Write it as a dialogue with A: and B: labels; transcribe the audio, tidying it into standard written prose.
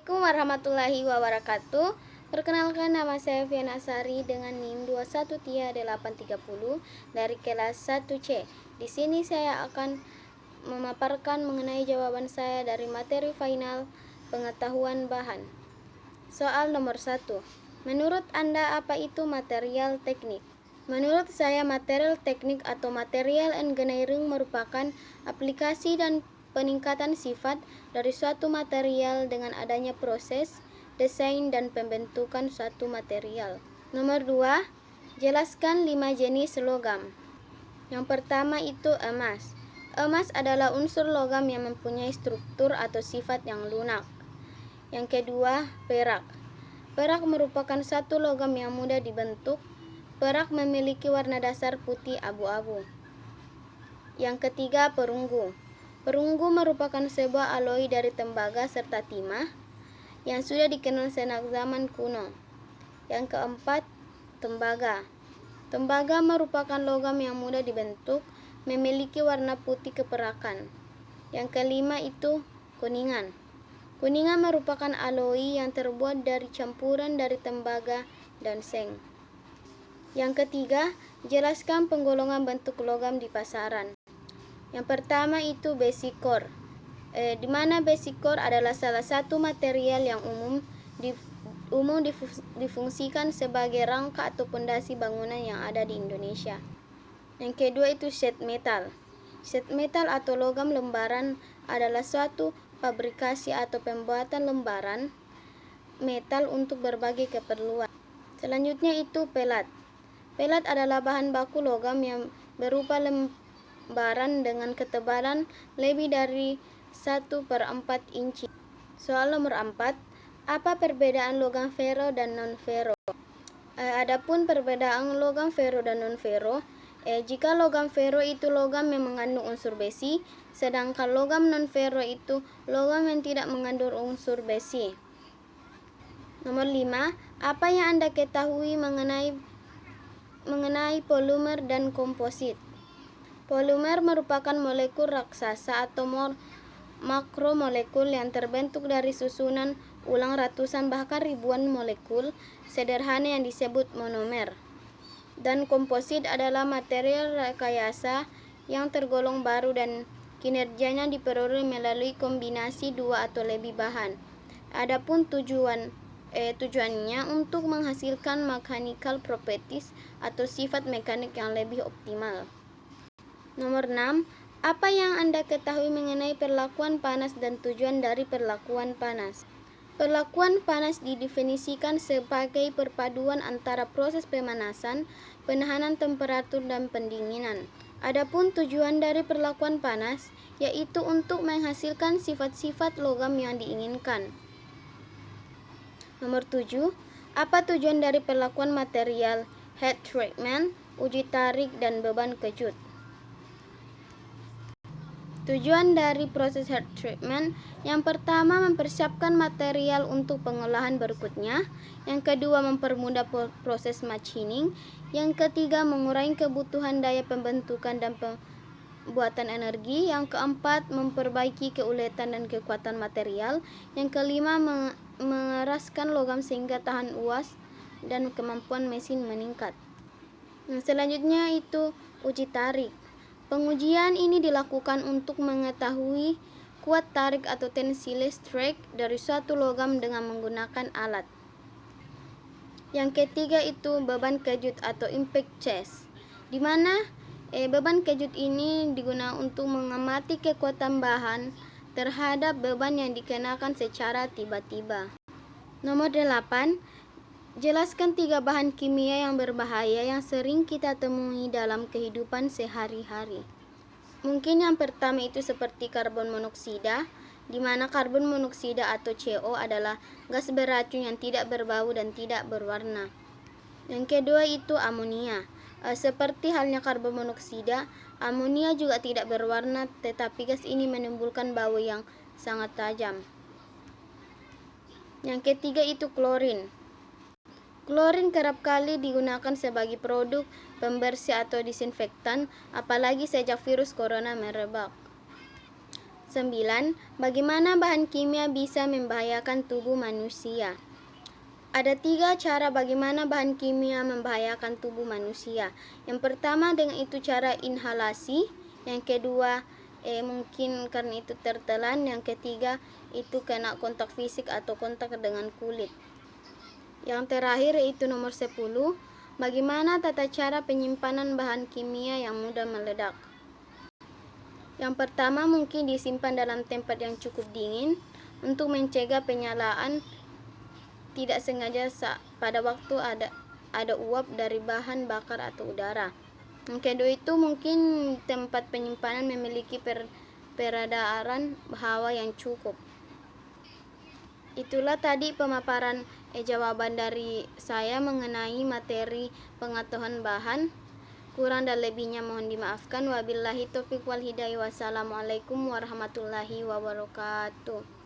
A: Assalamualaikum warahmatullahi wabarakatuh. Perkenalkan, nama saya Fiana Sari dengan NIM 213830 dari kelas 1C. Di sini saya akan memaparkan mengenai jawaban saya dari materi final pengetahuan bahan. Soal nomor 1. Menurut Anda apa itu material teknik? Menurut saya, material teknik atau material engineering merupakan aplikasi dan peningkatan sifat dari suatu material dengan adanya proses, desain, dan pembentukan suatu material. Nomor 2. Jelaskan 5 jenis logam. Yang pertama itu emas. Emas adalah unsur logam yang mempunyai struktur atau sifat yang lunak. Yang kedua, perak. Perak merupakan satu logam yang mudah dibentuk. Perak memiliki warna dasar putih abu-abu. Yang ketiga, perunggu. Perunggu merupakan sebuah aloi dari tembaga serta timah yang sudah dikenal sejak zaman kuno. Yang keempat, tembaga. Tembaga merupakan logam yang mudah dibentuk, memiliki warna putih keperakan. Yang kelima itu kuningan. Kuningan merupakan aloi yang terbuat dari campuran dari tembaga dan seng. Yang ketiga, jelaskan penggolongan bentuk logam di pasaran. Yang pertama itu basic core, di mana basic core adalah salah satu material yang umum difungsikan sebagai rangka atau pondasi bangunan yang ada di Indonesia. Yang kedua itu sheet metal. Sheet metal atau logam lembaran adalah suatu fabrikasi atau pembuatan lembaran metal untuk berbagai keperluan. Selanjutnya itu pelat. Pelat adalah bahan baku logam yang berupa lembaran dengan ketebalan lebih dari 1/4 inci. Soal nomor 4. Apa perbedaan logam fero dan non-fero? Adapun perbedaan logam fero dan non-fero, jika logam fero itu logam yang mengandung unsur besi, sedangkan logam non-fero itu logam yang tidak mengandung unsur besi. Nomor 5. Apa yang Anda ketahui mengenai polimer dan komposit? Polimer merupakan molekul raksasa atau makromolekul yang terbentuk dari susunan ulang ratusan bahkan ribuan molekul sederhana yang disebut monomer. Dan komposit adalah material rekayasa yang tergolong baru dan kinerjanya diperoleh melalui kombinasi dua atau lebih bahan. Adapun tujuannya untuk menghasilkan mechanical properties atau sifat mekanik yang lebih optimal. Nomor 6. Apa yang Anda ketahui mengenai perlakuan panas dan tujuan dari perlakuan panas? Perlakuan panas didefinisikan sebagai perpaduan antara proses pemanasan, penahanan temperatur, dan pendinginan. Adapun tujuan dari perlakuan panas yaitu untuk menghasilkan sifat-sifat logam yang diinginkan. Nomor 7. Apa tujuan dari perlakuan material, heat treatment, uji tarik, dan beban kejut? Tujuan dari proses heat treatment, yang pertama mempersiapkan material untuk pengolahan berikutnya, yang kedua mempermudah proses machining, yang ketiga mengurangi kebutuhan daya pembentukan dan pembuatan energi, yang keempat memperbaiki keuletan dan kekuatan material, yang kelima mengeraskan logam sehingga tahan uas dan kemampuan mesin meningkat. Selanjutnya itu uji tarik. Pengujian ini dilakukan untuk mengetahui kuat tarik atau tensile strength dari suatu logam dengan menggunakan alat. Yang ketiga itu beban kejut atau impact test, di mana beban kejut ini digunakan untuk mengamati kekuatan bahan terhadap beban yang dikenakan secara tiba-tiba. Nomor 8. Jelaskan 3 bahan kimia yang berbahaya yang sering kita temui dalam kehidupan sehari-hari. Mungkin yang pertama itu seperti karbon monoksida, di mana karbon monoksida atau CO adalah gas beracun yang tidak berbau dan tidak berwarna. Yang kedua itu amonia. Seperti halnya karbon monoksida, amonia juga tidak berwarna, tetapi gas ini menimbulkan bau yang sangat tajam. Yang ketiga itu klorin. Klorin kerap kali digunakan sebagai produk pembersih atau disinfektan, apalagi sejak virus corona merebak. 9. Bagaimana bahan kimia bisa membahayakan tubuh manusia? Ada 3 cara bagaimana bahan kimia membahayakan tubuh manusia. Yang pertama dengan itu cara inhalasi, yang kedua mungkin karena itu tertelan, yang ketiga itu kena kontak fisik atau kontak dengan kulit. Yang terakhir itu nomor 10, bagaimana tata cara penyimpanan bahan kimia yang mudah meledak. Yang pertama mungkin disimpan dalam tempat yang cukup dingin untuk mencegah penyalaan tidak sengaja pada waktu ada uap dari bahan bakar atau udara. Yang kedua itu mungkin tempat penyimpanan memiliki peredaran hawa yang cukup. Itulah tadi pemaparan jawaban dari saya mengenai materi pengetahuan bahan. Kurang dan lebihnya mohon dimaafkan. Wabillahi taufiq wal hidayah. Wassalamualaikum warahmatullahi wabarakatuh.